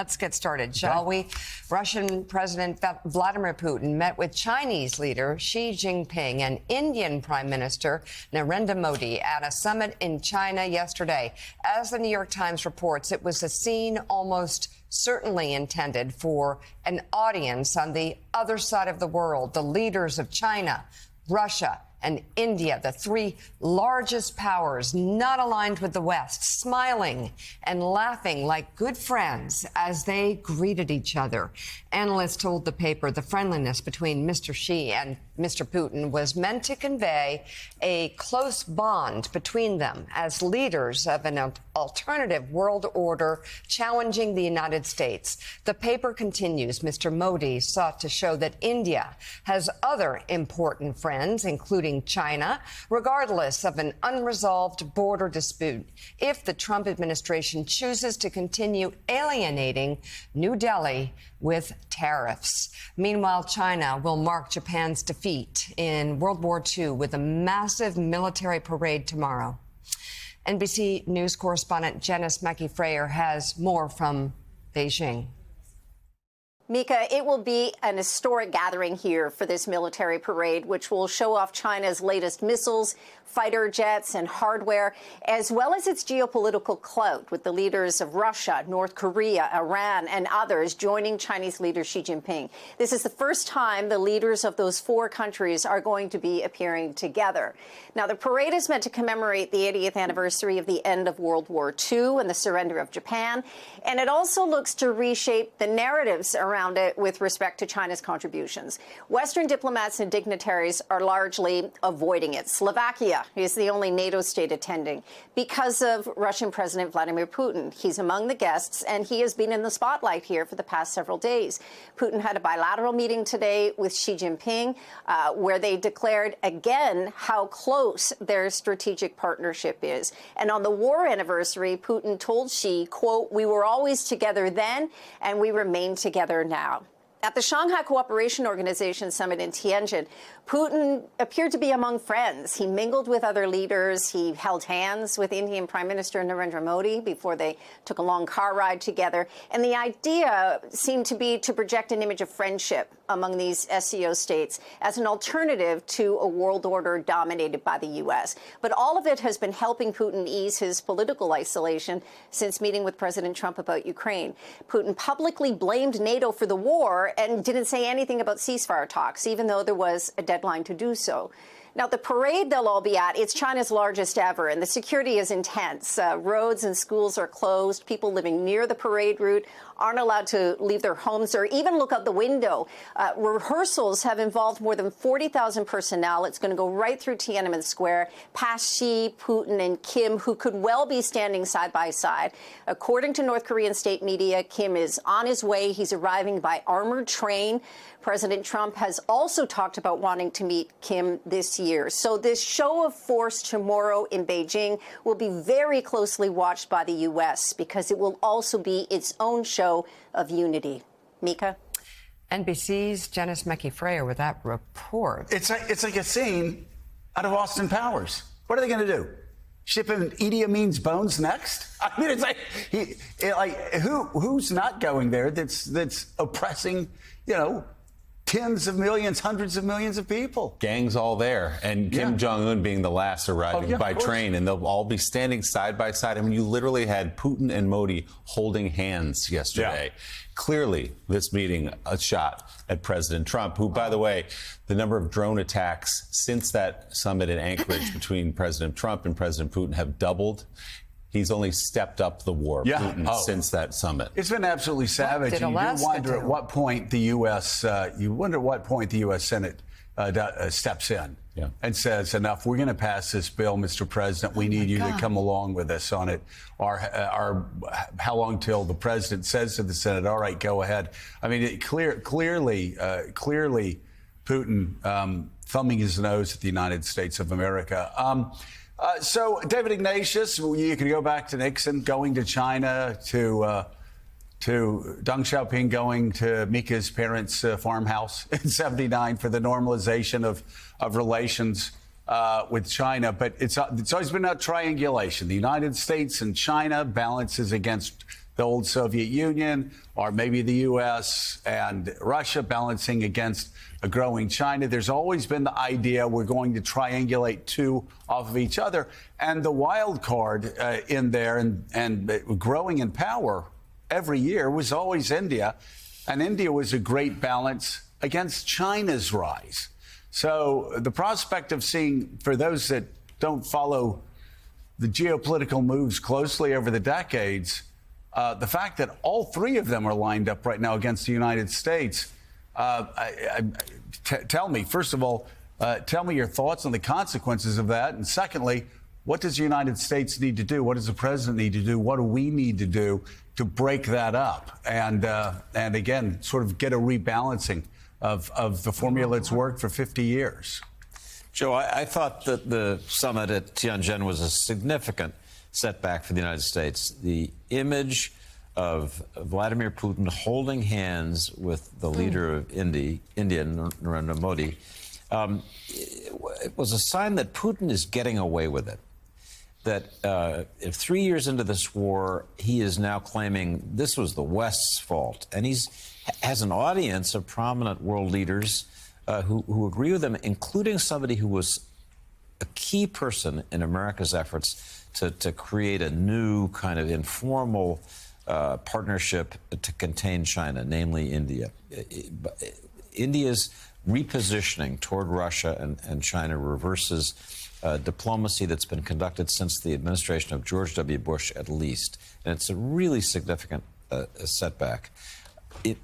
Let's get started, shall we? Russian President Vladimir Putin met with Chinese leader Xi Jinping and Indian Prime Minister Narendra Modi at a summit in China yesterday. As the New York Times reports, it was a scene almost certainly intended for an audience on the other side of the world. The leaders of China, Russia, and India, the three largest powers not aligned with the West, smiling and laughing like good friends as they greeted each other. Analysts told the paper the friendliness between Mr. Xi and Mr. Putin was meant to convey a close bond between them as leaders of an alternative world order challenging the United States. The paper continues, Mr. Modi sought to show that India has other important friends, including China, regardless of an unresolved border dispute, if the Trump administration chooses to continue alienating New Delhi with tariffs. Meanwhile, China will mark Japan's defeat in World War II with a massive military parade tomorrow. NBC News correspondent Janice Mackey-Frayer has more from Beijing. Mika, it will be an historic gathering here for this military parade, which will show off China's latest missiles, fighter jets and hardware, as well as its geopolitical clout, with the leaders of Russia, North Korea, Iran and others joining Chinese leader Xi Jinping. This is the first time the leaders of those four countries are going to be appearing together. Now, the parade is meant to commemorate the 80th anniversary of the end of World War II and the surrender of Japan, and it also looks to reshape the narratives around it with respect to China's contributions. Western diplomats and dignitaries are largely avoiding it. Slovakia is the only NATO state attending because of Russian President Vladimir Putin. He's among the guests, and he has been in the spotlight here for the past several days. Putin had a bilateral meeting today with Xi Jinping, where they declared again how close their strategic partnership is. And on the war anniversary, Putin told Xi, quote, "We were always together then, and we remain together now." At the Shanghai Cooperation Organization summit in Tianjin, Putin appeared to be among friends. He mingled with other leaders. He held hands with Indian Prime Minister Narendra Modi before they took a long car ride together. And the idea seemed to be to project an image of friendship among these SCO states as an alternative to a world order dominated by the U.S. But all of it has been helping Putin ease his political isolation since meeting with President Trump about Ukraine. Putin publicly blamed NATO for the war and didn't say anything about ceasefire talks, even though there was a deadline to do so. Now, the parade they'll all be at, it's China's largest ever, and the security is intense. Roads and schools are closed. People living near the parade route aren't allowed to leave their homes or even look out the window. Rehearsals have involved more than 40,000 personnel. It's going to go right through Tiananmen Square, past Xi, Putin, and Kim, who could well be standing side by side. According to North Korean state media, Kim is on his way. He's arriving by armored train. President Trump has also talked about wanting to meet Kim this year. So this show of force tomorrow in Beijing will be very closely watched by the U.S. because it will also be its own show of unity. Mika? NBC's Janice Mackey-Frayer with that report. It's like a scene out of Austin Powers. What are they going to do? Ship him Idi Amin's bones next? I mean, it's like, who's not going there that's oppressing, tens of millions, hundreds of millions of people. Gang's all there. And Kim Jong-un being the last arriving by train. And they'll all be standing side by side. I mean, you literally had Putin and Modi holding hands yesterday. Yeah. Clearly, this meeting a shot at President Trump, who, by the way, the number of drone attacks since that summit in Anchorage between President Trump and President Putin have doubled. He's only stepped up the war, Putin, since that summit. It's been absolutely savage. And you wonder at what point the U.S. Senate steps in and says, enough, we're going to pass this bill, Mr. President. We need you to come along with us on it. How long till the president says to the Senate, all right, go ahead. I mean, clearly, Putin thumbing his nose at the United States of America. So, David Ignatius, you can go back to Nixon going to China, to Deng Xiaoping going to Mika's parents' farmhouse in '79 for the normalization of relations with China. But it's always been a triangulation. The United States and China balances against the old Soviet Union, or maybe the U.S. and Russia balancing against a growing China. There's always been the idea we're going to triangulate two off of each other. And the wild card in there and growing in power every year was always India. And India was a great balance against China's rise. So the prospect of seeing, for those that don't follow the geopolitical moves closely over the decades, the fact that all three of them are lined up right now against the United States, tell me, first of all, tell me your thoughts on the consequences of that. And secondly, what does the United States need to do? What does the president need to do? What do we need to do to break that up? And again, sort of get a rebalancing of the formula that's worked for 50 years. Joe, I thought that the summit at Tianjin was a significant setback for the United States. The image of Vladimir Putin holding hands with the leader of India, Narendra Modi, it was a sign that Putin is getting away with it. That if 3 years into this war, he is now claiming this was the West's fault. And he has an audience of prominent world leaders who agree with him, including somebody who was a key person in America's efforts to create a new kind of informal partnership to contain China, namely India. India's repositioning toward Russia and China reverses diplomacy that's been conducted since the administration of George W. Bush, at least. And it's a really significant setback.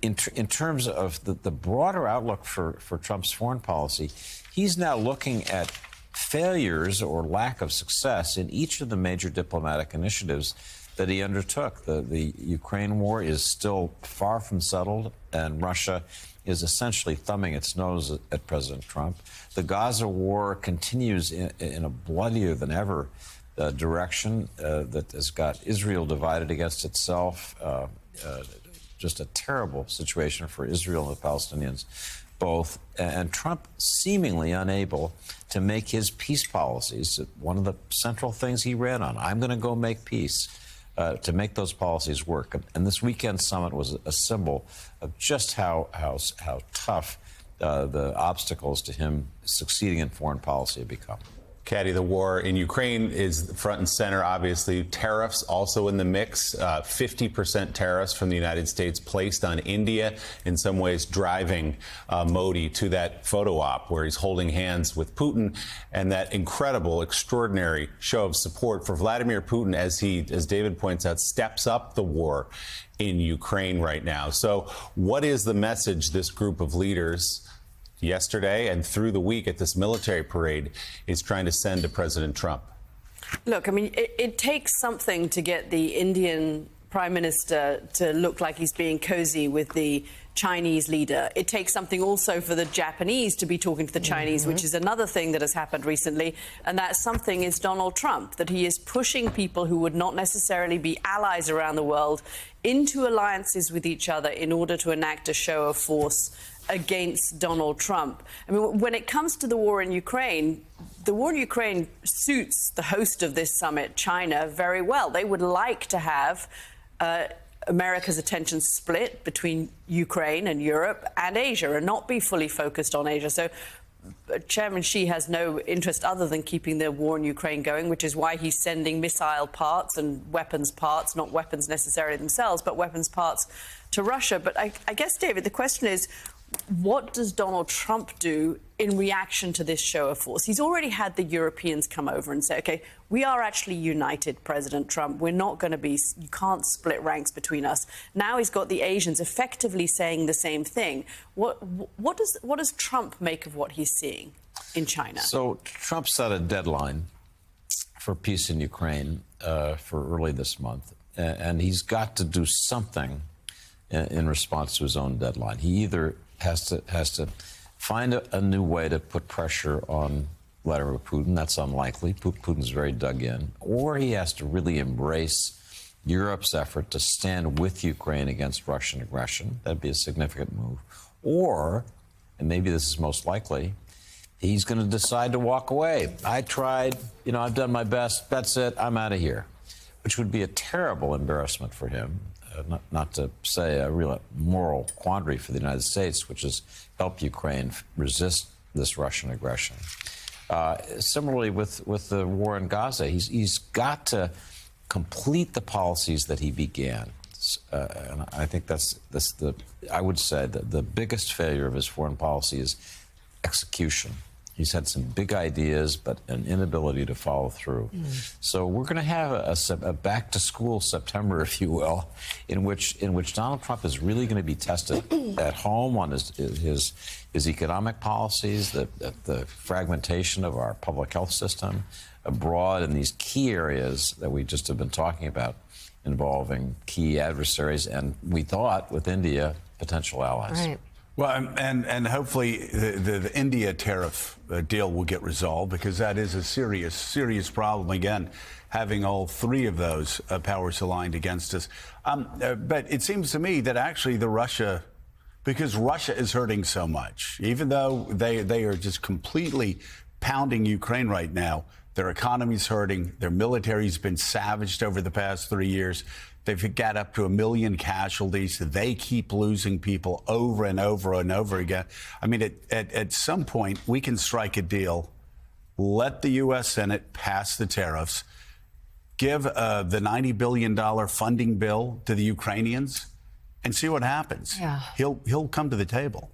In terms of the broader outlook for Trump's foreign policy, he's now looking at failures or lack of success in each of the major diplomatic initiatives that he undertook. The Ukraine war is still far from settled, and Russia is essentially thumbing its nose at President Trump. The Gaza war continues in a bloodier than ever direction that has got Israel divided against itself. Just a terrible situation for Israel and the Palestinians both. And Trump seemingly unable to make his peace policies, one of the central things he ran on, I'm going to go make peace, to make those policies work. And this weekend summit was a symbol of just how tough the obstacles to him succeeding in foreign policy have become. Caddy, the war in Ukraine is front and center, obviously. Tariffs also in the mix. 50% tariffs from the United States placed on India, in some ways driving Modi to that photo op where he's holding hands with Putin, and that incredible, extraordinary show of support for Vladimir Putin as he, as David points out, steps up the war in Ukraine right now. So what is the message this group of leaders yesterday and through the week at this military parade is trying to send to President Trump? Look, I mean, it takes something to get the Indian Prime Minister to look like he's being cozy with the Chinese leader. It takes something also for the Japanese to be talking to the Chinese, which is another thing that has happened recently. And that something is Donald Trump, that he is pushing people who would not necessarily be allies around the world into alliances with each other in order to enact a show of force against Donald Trump. I mean, when it comes to the war in Ukraine, the war in Ukraine suits the host of this summit, China, very well. They would like to have America's attention split between Ukraine and Europe and Asia and not be fully focused on Asia. So Chairman Xi has no interest other than keeping the war in Ukraine going, which is why he's sending missile parts and weapons parts, not weapons necessarily themselves, but weapons parts to Russia. But I guess, David, the question is, what does Donald Trump do in reaction to this show of force? He's already had the Europeans come over and say, OK, we are actually united, President Trump. We're not going to be, you can't split ranks between us. Now he's got the Asians effectively saying the same thing. What does Trump make of what he's seeing in China? So Trump set a deadline for peace in Ukraine for early this month, and he's got to do something in response to his own deadline. He either has to find a new way to put pressure on Vladimir Putin. That's unlikely. Putin's very dug in. Or he has to really embrace Europe's effort to stand with Ukraine against Russian aggression. That'd be a significant move. Or, and maybe this is most likely, he's going to decide to walk away. I tried, I've done my best. That's it. I'm out of here. Which would be a terrible embarrassment for him. not to say a real moral quandary for the United States, which is help Ukraine resist this Russian aggression. Similarly, with the war in Gaza, he's got to complete the policies that he began. And I think I would say that the biggest failure of his foreign policy is execution. He's had some big ideas, but an inability to follow through. So we're going to have a back-to-school September, if you will, in which Donald Trump is really going to be tested at home on his economic policies, the fragmentation of our public health system, abroad in these key areas that we just have been talking about, involving key adversaries, and we thought with India, potential allies. Right. Well, and hopefully the India tariff deal will get resolved, because that is a serious problem. Again, having all three of those powers aligned against us. But it seems to me that actually because Russia is hurting so much, even though they are just completely pounding Ukraine right now. Their economy's hurting. Their military's been savaged over the past 3 years. They've got up to 1 million casualties. They keep losing people over and over and over again. I mean, at some point, we can strike a deal, let the U.S. Senate pass the tariffs, give the $90 billion funding bill to the Ukrainians, and see what happens. Yeah. He'll come to the table.